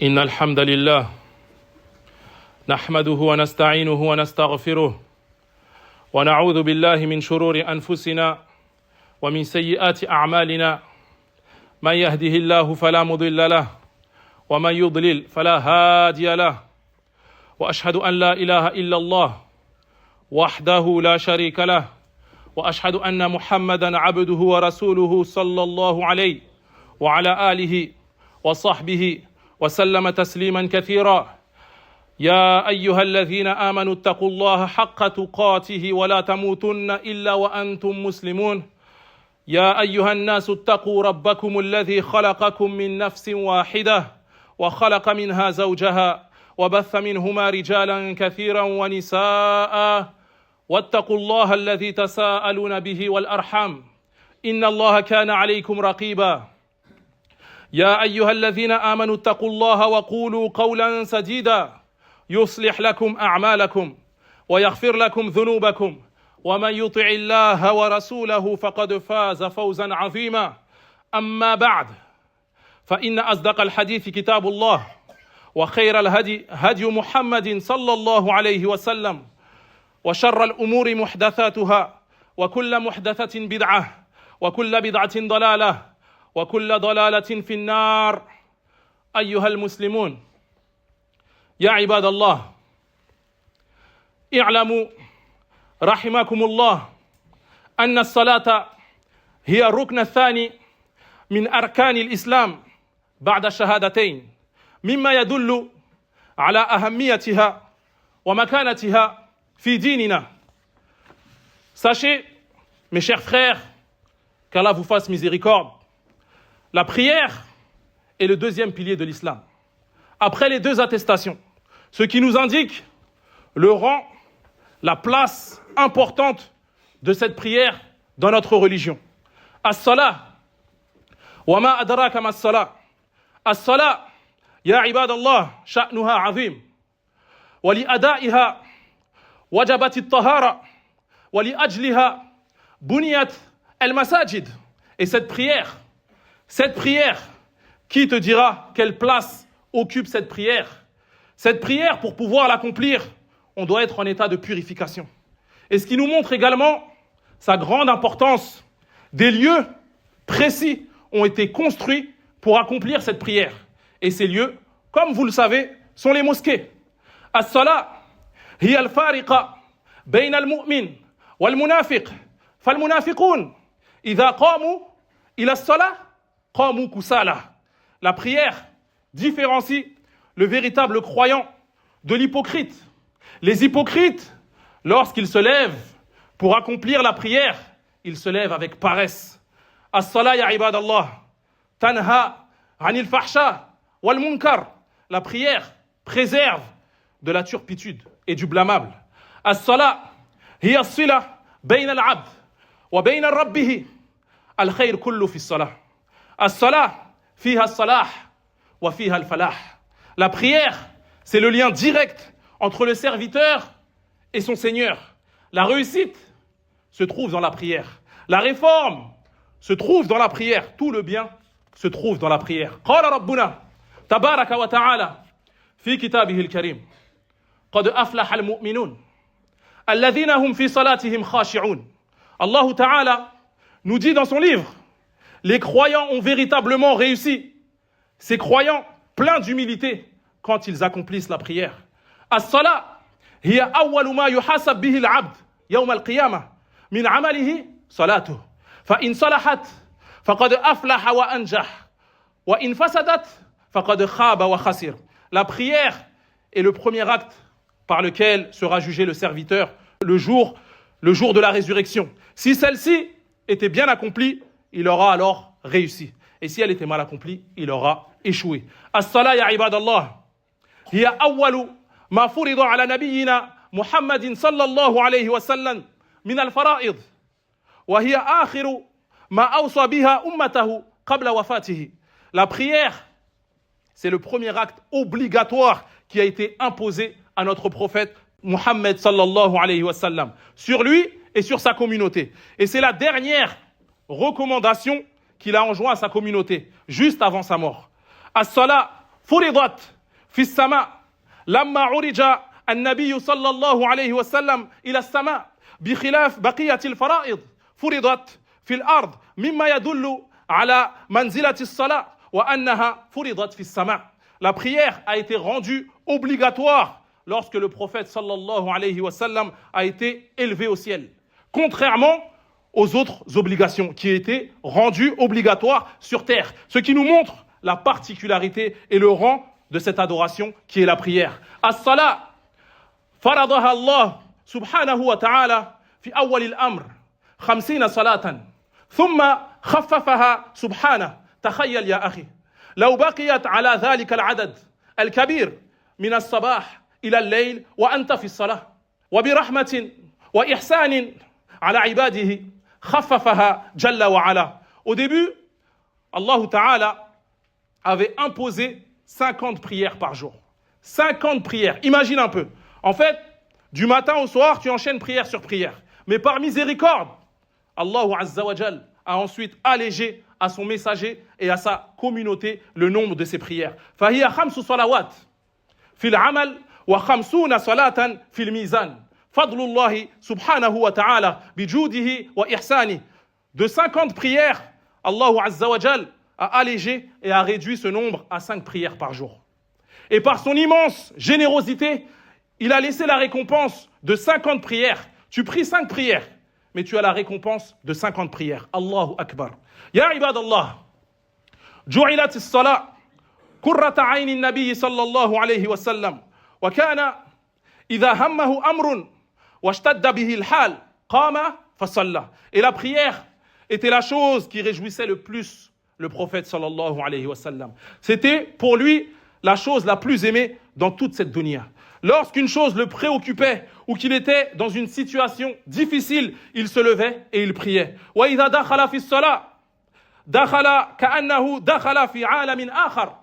إن الحمد لله نحمده ونستعينه ونستغفره ونعوذ بالله من شرور أنفسنا ومن سيئات أعمالنا من يهده الله فلا مضل له ومن يضلل فلا هادي له وأشهد أن لا إله إلا الله وحده لا شريك له وأشهد أن محمدا عبده ورسوله صلى الله عليه وعلى آله وصحبه وسلم تسليما كثيرا يا أيها الذين آمنوا اتقوا الله حق تقاته ولا تموتن إلا وأنتم مسلمون يا أيها الناس اتقوا ربكم الذي خلقكم من نفس واحدة وخلق منها زوجها وبث منهما رجالا كثيرا ونساء واتقوا الله الذي تساءلون به والأرحام إن الله كان عليكم رقيبا يا أيها الذين آمنوا اتقوا الله وقولوا قولا سديدا يصلح لكم أعمالكم ويغفر لكم ذنوبكم ومن يطع الله ورسوله فقد فاز فوزا عظيما أما بعد فإن أصدق الحديث كتاب الله وخير الهدي هدي محمد صلى الله عليه وسلم وشر الأمور محدثاتها وكل محدثة بدعة وكل بدعة ضلالة وكل ضلالة في النار أيها المسلمون يا عباد الله اعلموا رحمكم الله أن الصلاة هي الركن الثاني من أركان الإسلام بعد الشهادتين مما يدل على أهميتها ومكانتها في ديننا. Sachez, mes chers frères, qu'Allah vous fasse miséricorde. La prière est le deuxième pilier de l'islam. Après les deux attestations, ce qui nous indique le rang, la place importante de cette prière dans notre religion. As-salah, wa ma adraka ma as-salah. As-salah, ya ibadallah, sha'nuha azim. Wa li ada'iha wajabat at-tahara wa li ajliha buniyat al-masajid. Et cette prière, qui te dira quelle place occupe cette prière? Cette prière, pour pouvoir l'accomplir, on doit être en état de purification. Et ce qui nous montre également sa grande importance, des lieux précis ont été construits pour accomplir cette prière. Et ces lieux, comme vous le savez, sont les mosquées. As-salat hiya al-fariqa bayna al-mu'min wal-munafiq. Fal-munafiqun idha qamu ila as-salah qamu kusala. La prière différencie le véritable croyant de l'hypocrite. Les hypocrites, lorsqu'ils se lèvent pour accomplir la prière, ils se lèvent avec paresse. As-salat ya ibadallah tanha anil fahsha wal munkar. La prière préserve de la turpitude et du blâmable. As-salat hiya as-sila bayna al-'abd wa bayna rabbih. Al-khayr kullu fi as-salah. As-salah fiha as-salah wa fiha al-falah. La prière, c'est le lien direct entre le serviteur et son Seigneur. La réussite se trouve dans la prière. La réforme se trouve dans la prière. Tout le bien se trouve dans la prière. Qala rabbuna tabaraka wa ta'ala fi kitabihi al-karim qad aflaha al-mu'minun alladhina hum fi salatihim khashi'un. Allah ta'ala nous dit dans son livre: les croyants ont véritablement réussi. Ces croyants pleins d'humilité quand ils accomplissent la prière. As-salat hiya awwalu ma yuhasab bihi al-'abd yawm al-qiyamah min 'amalihi salatuh. Fa in salahat faqad aflaha wa anjah wa in fasadat faqad khaba wa khasir. La prière est le premier acte par lequel sera jugé le serviteur le jour de la résurrection. Si celle-ci était bien accomplie, il aura alors réussi. Et si elle était mal accomplie, il aura échoué. As-salat ya ibadallah hiya awwalu ma furida ala nabiyyina Muhammadin sallallahu alayhi wa sallam min al-fara'id wa hiya akhiru ma awsa biha ummatahu qabla wafatihi. La prière, c'est le premier acte obligatoire qui a été imposé à notre prophète Muhammad sallallahu alayhi wa sallam, sur lui et sur sa communauté. Et c'est la dernière recommandation qu'il a enjoint à sa communauté, juste avant sa mort. As-salat فرضت في السماء لما عرج النبي صلى الله عليه وسلم إلى السماء بخلاف بقية الفرائض فرضت في الأرض مما يدل على منزلة الصلاة وأنها فرضت في السماء. La prière a été rendue obligatoire lorsque le prophète sallallahu alayhi wa sallam a été élevé au ciel, contrairement aux autres obligations qui étaient rendues obligatoires sur terre. Ce qui nous montre la particularité et le rang de cette adoration qui est la prière. As-salat faradaha Allah subhanahu wa ta'ala fi awwal al-amr 50 salatan thumma khaffafaha subhanahu. تخيل يا أخي لو بقيت على ذلك العدد الكبير من الصباح إلى الليل وأنت في الصلاة وبرحمة وإحسان على عباده خففها جل وعلا. Au début, Allah Ta'ala avait imposé 50 prières par jour. 50 prières. Imagine un peu. En fait, du matin au soir, tu enchaînes prière sur prière. Mais par miséricorde, Allah Azza wa Jal a ensuite allégé à son messager et à sa communauté le nombre de ses prières. فهي 5 صلوات في العمل و50 صلاة في الميزان. فضل الله سبحانه وتعالى بجوده وإحسانه. De 50 prières, Allah Azza wa Jal a allégé et a réduit ce nombre à 5 prières par jour. Et par son immense générosité, il a laissé la récompense de 50 prières. Tu pries 5 prières, mais tu as la récompense de 50 prières. Allahu Akbar. Ya ibadallah, ju'ilat as-salat qurrata 'ayni an-nabiy sallallahu alayhi wa sallam. Wa kana idha hammahu amrun washtadda bihi al-hal qama fa salla. Et la prière était la chose qui réjouissait le plus le prophète sallallahu alayhi wa sallam. C'était pour lui la chose la plus aimée dans toute cette dunya. Lorsqu'une chose le préoccupait ou qu'il était dans une situation difficile, il se levait et il priait. وَإِذَا دَخَلَ فِي الصَّلَاةِ دَخَلَ كَأَنَّهُ دَخَلَ فِي عَالَمٍ آخَرَ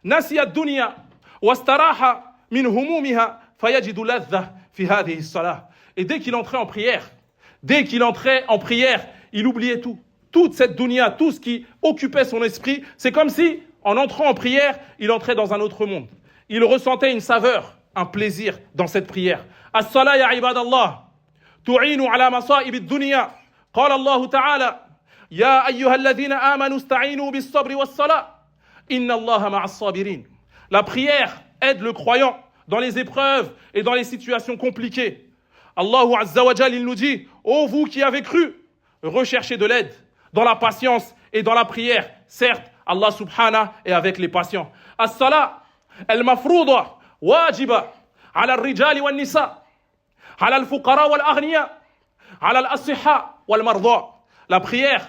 نَسِيَ الدُّنْيا وَاسْتَرَاحَ مِنْ هُمُومِهَا فَيَجِدُ لَذَّةً فِي هَذِهِ الصَّلَاةِ. Et dès qu'il entrait en prière, il oubliait tout. Toute cette dunya, tout ce qui occupait son esprit, c'est comme si, en entrant en prière, il entrait dans un autre monde. Il ressentait une saveur, un plaisir dans cette prière. As-salat ya ibadallah, tu'inu ala masa'ib ad-dunya. Qala Allah ta'ala, ya ayyuhalladhina amanu ista'inu bis-sabri was-salat. Inna Allaha ma'as sabirin. La prière aide le croyant dans les épreuves et dans les situations compliquées. Allah Azza wa Jal, il nous dit, ô vous qui avez cru, recherchez de l'aide dans la patience et dans la prière. Certes, Allah subhanahu est avec les patients. As-salat al-mafrouda wajiba ala al-rijali wal-nisa, ala al-fuqara wal-aghniya, ala al-asihha wal-marda. La prière,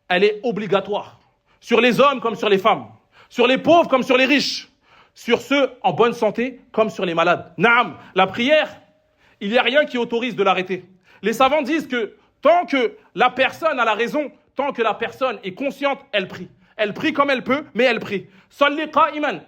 elle est obligatoire sur les hommes comme sur les femmes, sur les pauvres comme sur les riches, sur ceux en bonne santé comme sur les malades. Naam, la prière, il n'y a rien qui autorise de l'arrêter. Les savants disent que tant que la personne a la raison, tant que la personne est consciente, elle prie. Elle prie comme elle peut, mais elle prie. Salli qa'iman,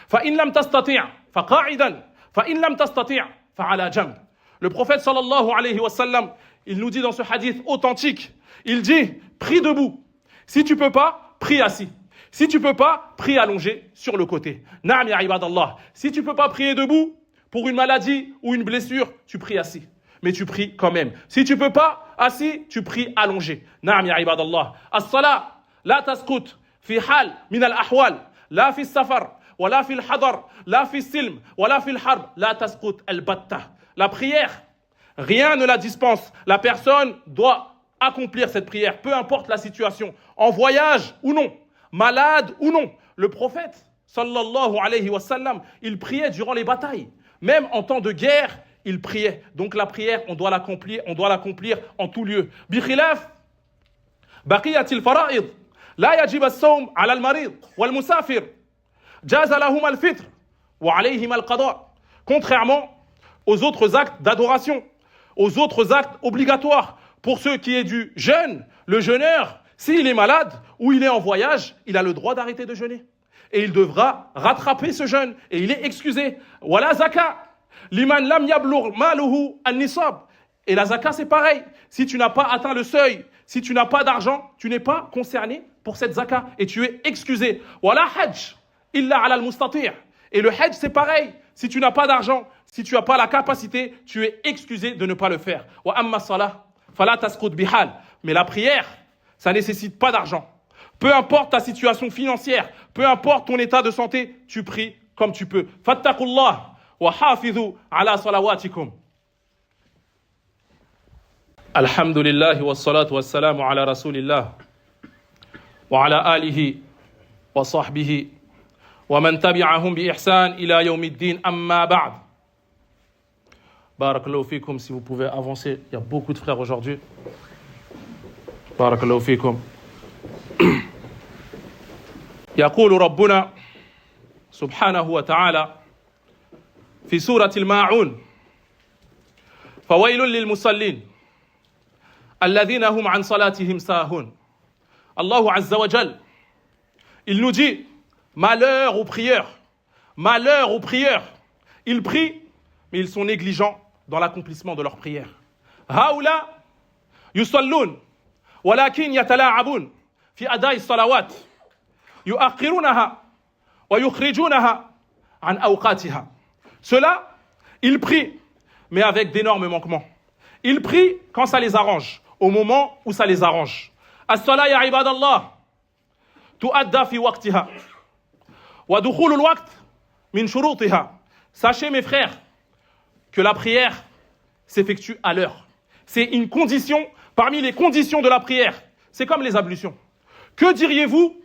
fa in lam tastati' fa qa'idan, fa in lam tastati' fa ala jamb. Le prophète sallallahu alayhi wa sallam, il nous dit dans ce hadith authentique, il dit, prie debout. Si tu peux pas, prie assis. Si tu peux pas, prie allongé sur le côté. Naam ya ibadallah. Si tu peux pas prier debout, pour une maladie ou une blessure, tu pries assis. Mais tu pries quand même. Si tu peux pas, assis, tu pries allongé. Naam ya ibadallah. As-salat, la tasqut fi hal min al-ahwal, la fi safar, wa la fi al-hadar, la fi silm, wa la fi al-harb, la tasqut al-batta. La prière, rien ne la dispense. La personne doit accomplir cette prière, peu importe la situation, en voyage ou non, malade ou non. Le prophète, sallallahu alayhi wa sallam, il priait durant les batailles. Même en temps de guerre, il priait. Donc la prière, on doit l'accomplir en tout lieu. Bikhilaf, baqiyatil fara'id, la yajib as-sawm ala al-marid wal musafir, jaza lahum al-fitr wa alayhim al-qada. Contrairement aux autres actes d'adoration, aux autres actes obligatoires, pour ceux qui est du jeûne, le jeûneur, s'il est malade ou il est en voyage, il a le droit d'arrêter de jeûner. Et il devra rattraper ce jeûne. Et il est excusé. Wala zaka. Liman lam yablugh maluhu an-nisab. Et la zaka, c'est pareil. Si tu n'as pas atteint le seuil, si tu n'as pas d'argent, tu n'es pas concerné pour cette zaka. Et tu es excusé. Wala hajj. illa ala al-mustati'. Et le hajj, c'est pareil. Si tu n'as pas d'argent, si tu n'as pas la capacité, tu es excusé de ne pas le faire. Wa amma salah, fala tasqut bihal. Mais la prière, ça ne nécessite pas d'argent. Peu importe ta situation financière, peu importe ton état de santé, tu pries comme tu peux. Fattaqullah wa hafidhu ala salawatikum. Alhamdulillah wa salatu wa salamu ala rasulillah wa ala alihi wa sahbihi wa man tabi'ahum bi ihsan ila yawmiddin amma ba'd. Barakallahu fikum, si vous pouvez avancer, il y a beaucoup de frères aujourd'hui. Barakallahu fikum. يقول ربنا سبحانه وتعالى في سورة الماعون فويل للمصلين الذين هم عن صلاتهم ساهون. Allah Azza wa Jal, il nous dit malheur aux prieurs, malheur aux prieurs. Ils prient, mais ils sont négligents dans l'accomplissement de leurs prières. هؤلاء يصلون ولكن يتلاعبون في أداء الصلوات يؤخرونها ويخرجونها عن أوقاتها. Ceux-là, ils prient, mais avec d'énormes manquements. Ils prient quand ça les arrange, au moment où ça les arrange. As-salat ya ibadallah tu'adda fi waqtiha wa dukhul al-waqt min shurutiha. Sachez mes frères que la prière s'effectue à l'heure. C'est une condition parmi les conditions de la prière. C'est comme les ablutions. Que diriez-vous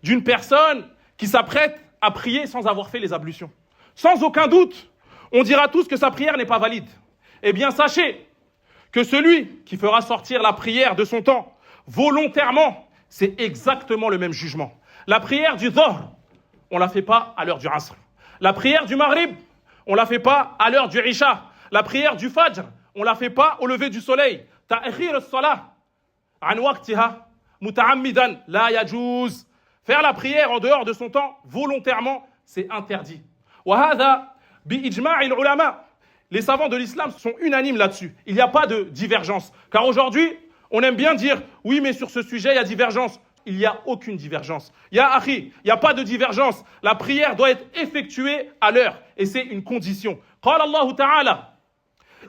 d'une personne qui s'apprête à prier sans avoir fait les ablutions? Sans aucun doute, on dira tous que sa prière n'est pas valide. Eh bien, sachez que celui qui fera sortir la prière de son temps volontairement, c'est exactement le même jugement. La prière du Dhuhr, on ne la fait pas à l'heure du Asr. La prière du Maghrib, on ne la fait pas à l'heure du Isha. La prière du Fajr, on ne la fait pas au lever du soleil. Ta'khir as-salah an waqtiha muta'ammidan la yajuz. Faire la prière en dehors de son temps volontairement, c'est interdit. Wa hadha bi ijma'il ulama. Les savants de l'islam sont unanimes là-dessus. Il n'y a pas de divergence. Car aujourd'hui, on aime bien dire « Oui, mais sur ce sujet, il y a divergence ». Il n'y a aucune divergence. Il n'y a pas de divergence. La prière doit être effectuée à l'heure. Et c'est une condition. قال الله تعالى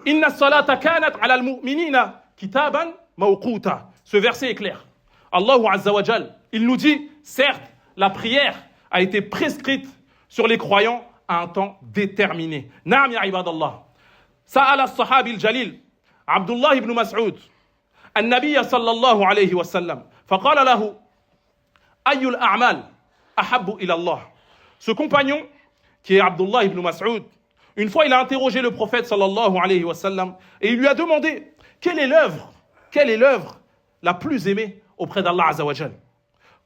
إن الصلاة كانت على المؤمنين كتابا موقوتا. Ce verset est clair. Allah Azza wa Jal, il nous dit, certes, la prière a été prescrite sur les croyants à un temps déterminé. Naam ya ibadallah. سأل الصحابي الجليل عبد الله بن مسعود النبي صلى الله عليه وسلم فقال له أي الأعمال أحب إلى الله. Ce compagnon qui est Abdullah ibn Mas'ud, une fois il a interrogé le prophète sallallahu alayhi wa sallam et il lui a demandé quelle est l'œuvre la plus aimée auprès d'Allah Azza wa Jal.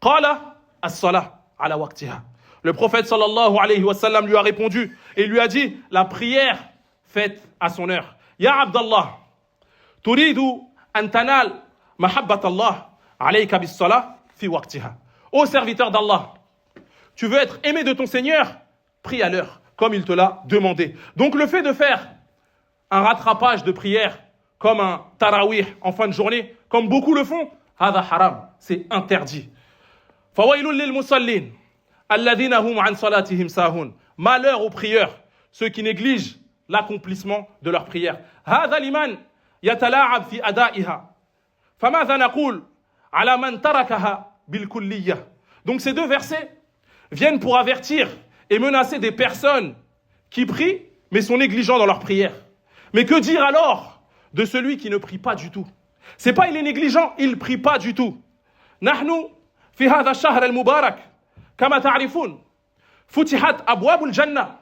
Qala as-salah ala waqtiha. Le prophète sallallahu alayhi wa sallam lui a répondu et lui a dit la prière faite à son heure. Ya Abdallah, turidu an tanal mahabbat Allah alayka bis-salah fi waqtiha. Ô serviteur d'Allah, tu veux être aimé de ton Seigneur, prie à l'heure, comme il te l'a demandé. Donc le fait de faire un rattrapage de prière comme un tarawih en fin de journée, comme beaucoup le font, hada haram, c'est interdit. Fawailul lil musallin alladhina hum an salatihim sahun. Malheur aux prieurs, ceux qui négligent l'accomplissement de leur prière. Hada liman yatala'ab fi ada'iha. Famadha naqul ala man tarakaha bil kulliyah. Donc ces deux versets viennent pour avertir et menacer des personnes qui prient mais sont négligents dans leur prière. Mais que dire alors de celui qui ne prie pas du tout? C'est pas il est négligent, il prie pas du tout. Nahnu fi hadha ash-shahr al-mubarak kama ta'rifun futihat abwab al-jannah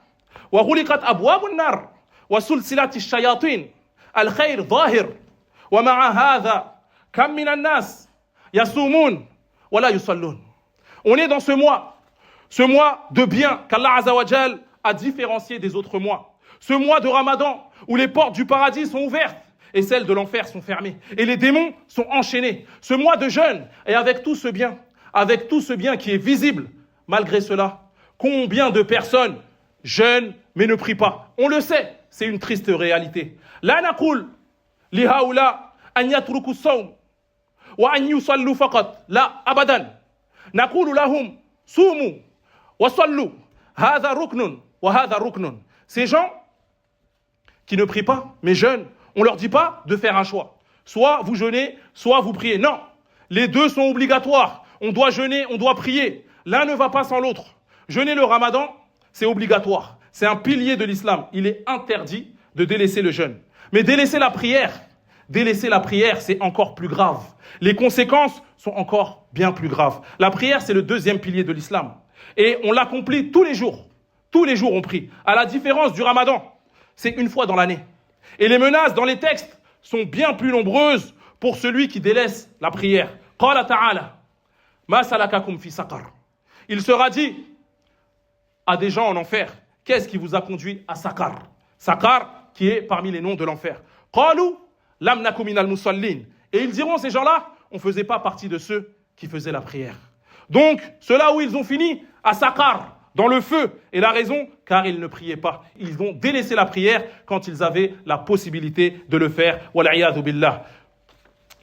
wa ghuliqat abwab an-nar wa sulsilat ash-shayatin al-khayr zahir wa ma'a hadha kam min an-nas yasumun wa la yusallun. On est dans ce mois de bien qu'Allah Azza wa Jal a différencié des autres mois. Ce mois de Ramadan où les portes du paradis sont ouvertes et celles de l'enfer sont fermées et les démons sont enchaînés. Ce mois de jeûne et avec tout ce bien qui est visible, malgré cela, combien de personnes jeûnent mais ne prient pas? On le sait, c'est une triste réalité. La naqul li haula an yatruku as-sawm wa an yusallu faqat. La abadan. نقول لهم Soumu, wa sallu, hadha ruknun, wa hadha ruknun. Ces gens qui ne prient pas, mais jeûnent, on ne leur dit pas de faire un choix. Soit vous jeûnez, soit vous priez. Non, les deux sont obligatoires. On doit jeûner, on doit prier. L'un ne va pas sans l'autre. Jeûner le ramadan, c'est obligatoire. C'est un pilier de l'islam. Il est interdit de délaisser le jeûne. Mais délaisser la prière, c'est encore plus grave. Les conséquences sont encore bien plus graves. La prière, c'est le deuxième pilier de l'islam. Et on l'accomplit tous les jours. Tous les jours, on prie. À la différence du ramadan, c'est une fois dans l'année. Et les menaces dans les textes sont bien plus nombreuses pour celui qui délaisse la prière. Qala ta'ala, ma salakakum fi saqar. Il sera dit à des gens en enfer, qu'est-ce qui vous a conduit à Saqar? Saqar, qui est parmi les noms de l'enfer. Qalu lam naku minal musallin. Et ils diront, ces gens-là, on ne faisait pas partie de ceux qui faisaient la prière. Donc, ceux-là où ils ont fini, à Saqar, dans le feu. Et la raison, car ils ne priaient pas. Ils ont délaissé la prière quand ils avaient la possibilité de le faire. Wal'iyadhu billah.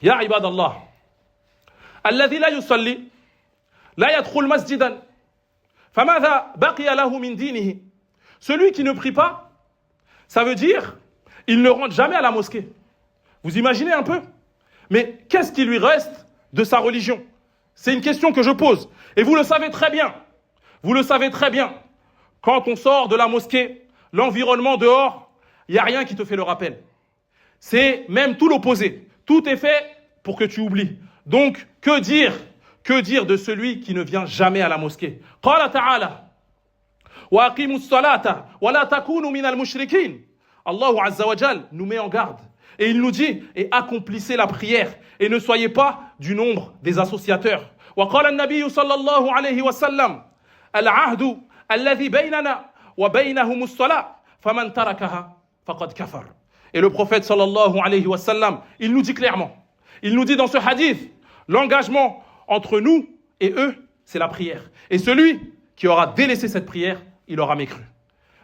Ya ibadallah. Alladhi la yusalli, la yadkhul masjidan. Famadha baqiya lahu min dinihi. Celui qui ne prie pas, ça veut dire, il ne rentre jamais à la mosquée. Vous imaginez un peu? Mais qu'est-ce qui lui reste de sa religion? C'est une question que je pose. Et vous le savez très bien. Vous le savez très bien. Quand on sort de la mosquée, l'environnement dehors, il n'y a rien qui te fait le rappel. C'est même tout l'opposé. Tout est fait pour que tu oublies. Donc, que dire de celui qui ne vient jamais à la mosquée? Qala ta'ala, wa aqimus salata, wa la takunu minal mushrikin. Allah Azza wa Jal nous met en garde. Et il nous dit, et accomplissez la prière, et ne soyez pas du nombre des associateurs. Wa qala an-nabiy sallallahu alayhi wa sallam, al-ahdu alladhi baynana wa baynahumus salat, faman tarakaha faqad kafar. Et le prophète sallallahu alayhi wa sallam, il nous dit clairement, il nous dit dans ce hadith, l'engagement entre nous et eux, c'est la prière. Et celui qui aura délaissé cette prière, il aura mécru.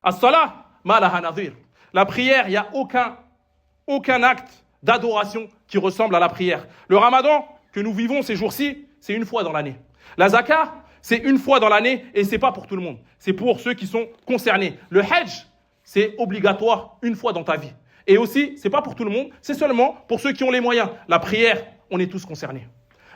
As-salah ma laha nadhir. La prière, il n'y a aucun acte d'adoration qui ressemble à la prière. Le ramadan que nous vivons ces jours-ci, c'est une fois dans l'année. La zakat, c'est une fois dans l'année et c'est pas pour tout le monde. C'est pour ceux qui sont concernés. Le hajj, c'est obligatoire une fois dans ta vie. Et aussi, c'est pas pour tout le monde, c'est seulement pour ceux qui ont les moyens. La prière, on est tous concernés.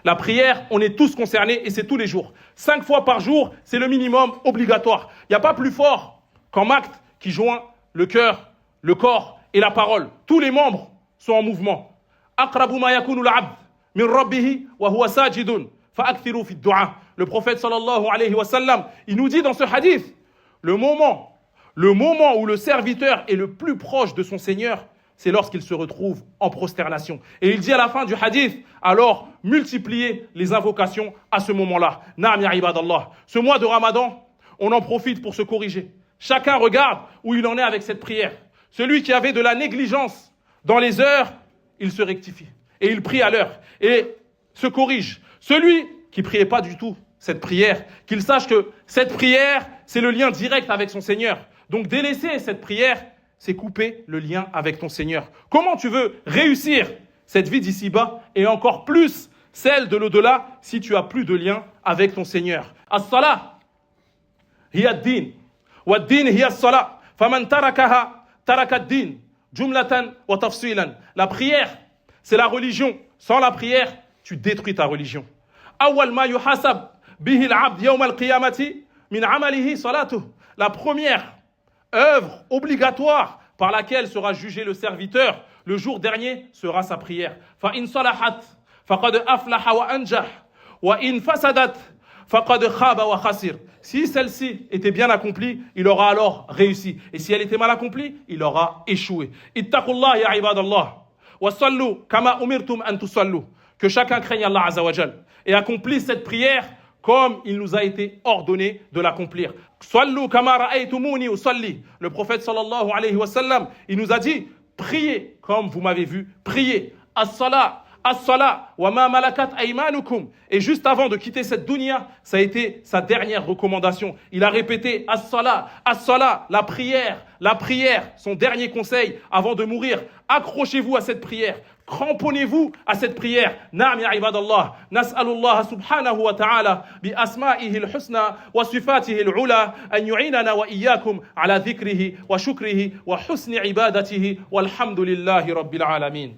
La prière, on est tous concernés et c'est tous les jours. 5 fois par jour, c'est le minimum obligatoire. Il n'y a pas plus fort qu'en acte qui joint le cœur, le corps et la parole. Tous les membres sont en mouvement. Aqrabu ma yakunu al-'abd min rabbihi wa huwa sajidun fa'akthiru fi ad-du'a. Le prophète sallallahu alayhi wa sallam, il nous dit dans ce hadith, le moment où le serviteur est le plus proche de son Seigneur, c'est lorsqu'il se retrouve en prosternation. Et il dit à la fin du hadith, alors multipliez les invocations à ce moment-là. Naam ya ibadallah. Ce mois de Ramadan, on en profite pour se corriger. Chacun regarde où il en est avec cette prière. Celui qui avait de la négligence dans les heures, il se rectifie. Et il prie à l'heure. Et se corrige. Celui qui ne priait pas du tout cette prière, qu'il sache que cette prière, c'est le lien direct avec son Seigneur. Donc délaisser cette prière, c'est couper le lien avec ton Seigneur. Comment tu veux réussir cette vie d'ici-bas et encore plus celle de l'au-delà si tu as plus de lien avec ton Seigneur? As-salah hiya ad-din wa ad-din hiya as-salah faman tarakaha taraka ad-din jumlatan wa tafsilan. La prière, c'est la religion. Sans la prière, tu détruis ta religion. Awwal ma yuhasab bihi al-'abd yawm al-qiyamati min 'amalihi salatuh. La première œuvre obligatoire par laquelle sera jugé le serviteur le jour dernier sera sa prière. Fa in salahat faqad aflaha wa anjah wa in fasadat faqad khaba wa khasir. Si celle-ci était bien accomplie, il aura alors réussi. Et si elle était mal accomplie, il aura échoué. Ittaqullah ya ibadallah wa sallu kama umirtum an tusallu. Que chacun craigne Allah Azza wa Jal et accomplisse cette prière comme il nous a été ordonné de l'accomplir. Sallu kama ra'aytumuni usalli. Le prophète sallallahu alayhi wa sallam, il nous a dit, priez comme vous m'avez vu prier. As-salat As-salat wa ma malakat aymanukum. Et juste avant de quitter cette dunya, ça a été sa dernière recommandation. Il a répété as-salat, as-salat, la prière, son dernier conseil avant de mourir. Accrochez-vous à cette prière. Cramponnez-vous à cette prière. Naam ya ibadallah. Nas'alullah subhanahu wa ta'ala bi asma'ihi al-husna wa sifatihi al-ula an yu'inana wa iyyakum ala dhikrihi wa shukrihi wa husni ibadatihi walhamdulillahi rabbil alamin.